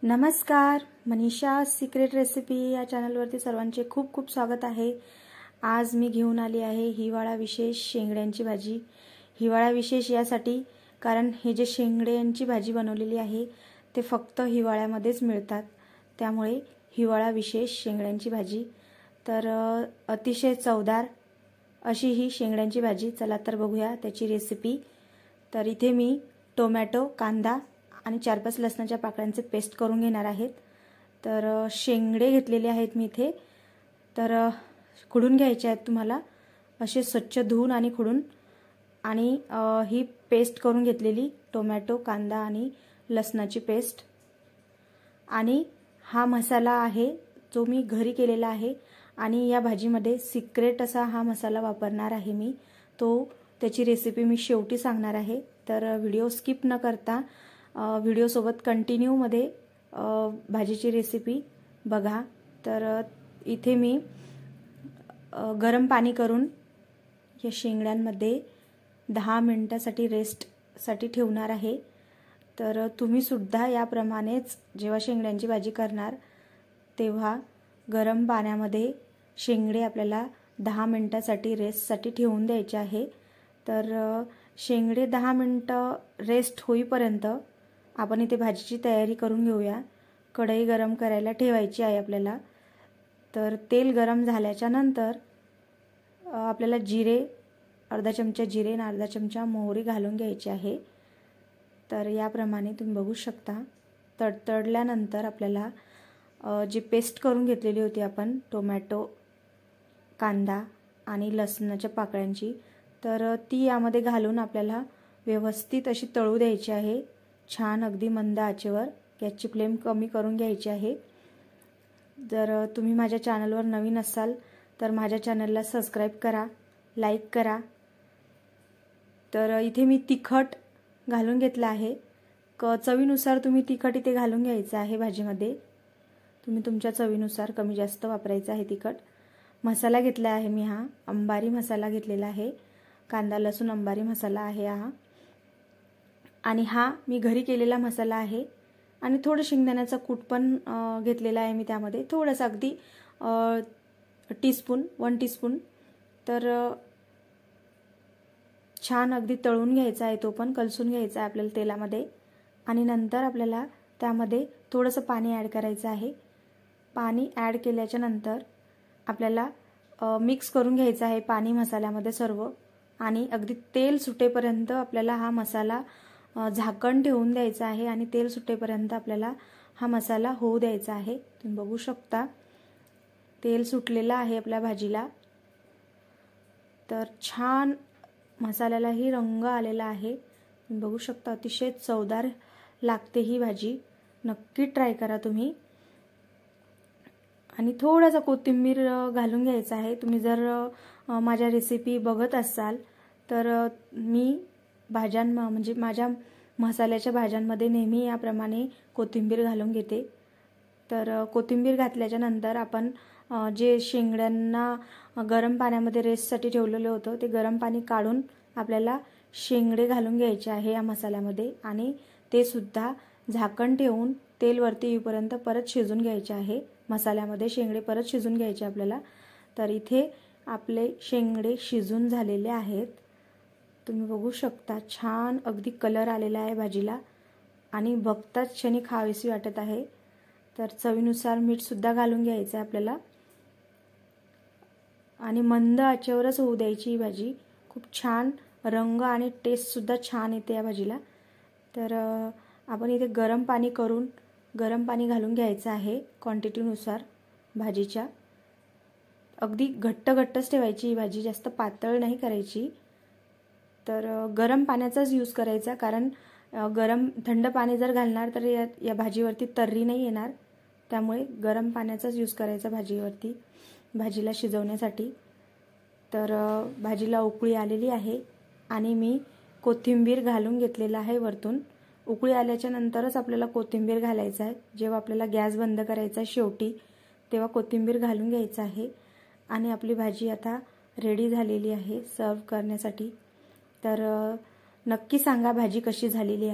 नमस्कार, Manisha secret recipe या चॅनलवरती सर्वांचे खूप खूप स्वागत आहे। आज मी घेऊन आली आहे हिवाळा विशेष शेंगड्यांची भाजी। हिवाळा विशेष यासाठी कारण हे जे शेंगड्यांची भाजी बनवलेली आहे ते फक्त हिवाळ्यामध्येच मिळतात, त्यामुळे हिवाळा विशेष शेंगड्यांची भाजी। तर अतिशय चवदार अशी ही शेंगड्यांची भाजी। चला तर बघूया त्याची रेसिपी। तर इथे मी टोमॅटो, कांदा आणि 4-5 लसणाच्या पाकळ्यांचे पेस्ट करून घेणार आहेत। तर शेंगडे घेतलेले आहेत मी इथे। तर खुडून घ्यायचे आहेत तुम्हाला, असे स्वच्छ धुवून आणि खुडून। आणि ही पेस्ट करून घेतलेली टोमॅटो, कांदा आणि लसणाची पेस्ट। आणि हा मसाला आहे जो मी घरी केलेला आहे आणि या भाजीमध्ये सिक्रेट असा हा मसाला वापरणार आहे मी। त्याची रेसिपी मी शेवटी सांगणार आहे। तर व्हिडिओ स्किप न करता व्हिडिओ सोबत कंटिन्यू मध्ये भाजीची रेसिपी बघा। तर इथे मी गरम पाणी करून या शेंगड्यांमध्ये 10 मिनिटांसाठी रेस्ट साठी ठेवणार आहे। तर तुम्ही सुद्धा याप्रमाणेच जेव्हा शेंगड्यांची भाजी करणार तेव्हा गरम पाण्यामध्ये शेंगडे आपल्याला 10 मिनिटांसाठी रेस्ट साठी ठेवून द्यायचे आहे। तर शेंगडे 10 मिनिटं रेस्ट होईपर्यंत आपण इथे भाजीची तयारी करून घेऊया। कढई गरम करायला ठेवायची आहे आपल्याला। तर तेल गरम झाल्याच्या नंतर आपल्याला जिरे, अर्धा चमचा जिरे आणि अर्धा चमचा मोहरी घालून घ्यायची आहे। तर याप्रमाणे तुम्ही बघू शकता। तडतडल्यानंतर आपल्याला जी पेस्ट करून घेतलेली होती आपण टोमॅटो, कांदा आणि लसणाच्या पाकळ्यांची, तर ती यामध्ये घालून आपल्याला व्यवस्थित अशी तळू द्यायची आहे। छान अगदी मंद आचेवर। गॅसची फ्लेम कमी करून घ्यायची आहे। जर तुम्ही माझ्या चॅनलवर नवीन असाल तर माझ्या चॅनलला सबस्क्राइब करा, लाईक करा। तर इथे मी तिखट घालून घेतला आहे। चवीनुसार तुम्ही तिखट इथे घालून घ्यायचं आहे भाजीमध्ये। तुम्ही तुमच्या चवीनुसार कमी जास्त वापरायचं आहे तिखट। मसाला घेतला आहे मी, हा अंबारी मसाला घेतलेला आहे। कांदा लसूण अंबारी मसाला आहे हा। आणि हा मी घरी केलेला मसाला आहे। आणि थोडं शेंगदाण्याचा कूट पण घेतलेला आहे मी त्यामध्ये, थोडंसं अगदी 1 टीस्पून। तर छान अगदी तळून घ्यायचा आहे, तो पण कलसून घ्यायचा आहे आपल्याला तेलामध्ये। आणि नंतर आपल्याला त्यामध्ये थोडंसं पाणी ॲड करायचं आहे। पाणी ॲड केल्याच्या नंतर आपल्याला मिक्स करून घ्यायचं आहे पाणी मसाल्यामध्ये सर्व। आणि अगदी तेल सुटेपर्यंत आपल्याला हा मसाला झाकण ठेवून द्यायचा आहे आणि तेल सुटेपर्यंत आपल्याला हा मसाला होऊ द्यायचा आहे। तुम्ही बघू शकता तेल सुटलेलं आहे आपल्या भाजीला। तर छान मसाल्यालाही रंग आलेला आहे। तुम्ही बघू शकता अतिशय चवदार लागते ही भाजी। नक्की ट्राय करा तुम्ही। आणि थोडासा कोथिंबीर घालून घ्यायचा आहे। तुम्ही जर माझ्या रेसिपी बघत असाल तर मी म्हणजे माझ्या मसाल्याच्या भाज्यांमध्ये नेहमी याप्रमाणे कोथिंबीर घालून घेते। तर कोथिंबीर घातल्याच्या नंतर आपण जे शेंगड्यांना गरम पाण्यामध्ये रेस्टसाठी ठेवलेलं होतं ते गरम पाणी काढून आपल्याला शेंगडे घालून घ्यायचे आहे या मसाल्यामध्ये। आणि ते सुद्धा झाकण ठेवून तेल वरती येईपर्यंत परत शिजून घ्यायचे आहे मसाल्यामध्ये। शेंगडे परत शिजून घ्यायचे आपल्याला। तर इथे आपले शेंगडे शिजून झालेले आहेत। तुम्ही बघू शकता छान अगदी कलर आलेला आहे भाजीला आणि बघताच क्षणी खावीशी वाटत आहे। तर चवीनुसार मीठ सुद्धा घालून घ्यायचं आहे आपल्याला। आणि मंद आचेवरच होऊ द्यायची ही भाजी। खूप छान रंग आणि टेस्ट सुद्धा छान येते या भाजीला। तर आपण इथे गरम पाणी घालून घ्यायचं आहे क्वांटिटीनुसार भाजीच्या। अगदी घट्टच ठेवायची ही भाजी, जास्त पातळ नाही करायची। तर गरम पाण्याचाच यूज करायचा, कारण थंड पाणी जर घालणार तर या भाजीवरती तर्री नाही येणार। त्यामुळे गरम पाण्याचाच यूज करायचा भाजीला शिजवण्यासाठी। तर भाजीला उकळी आलेली आहे आणि मी कोथिंबीर घालून घेतलेला आहे वरतून। उकळी आल्याच्या नंतरच आपल्याला कोथिंबीर घालायचं आहे। जेव्हा आपल्याला गॅस बंद करायचा आहे शेवटी तेव्हा कोथिंबीर घालून घ्यायचं आहे। आणि आपली भाजी आता रेडी झालेली आहे सर्व करण्यासाठी। तर नक्की सांगा भाजी कशी झालेली आहे।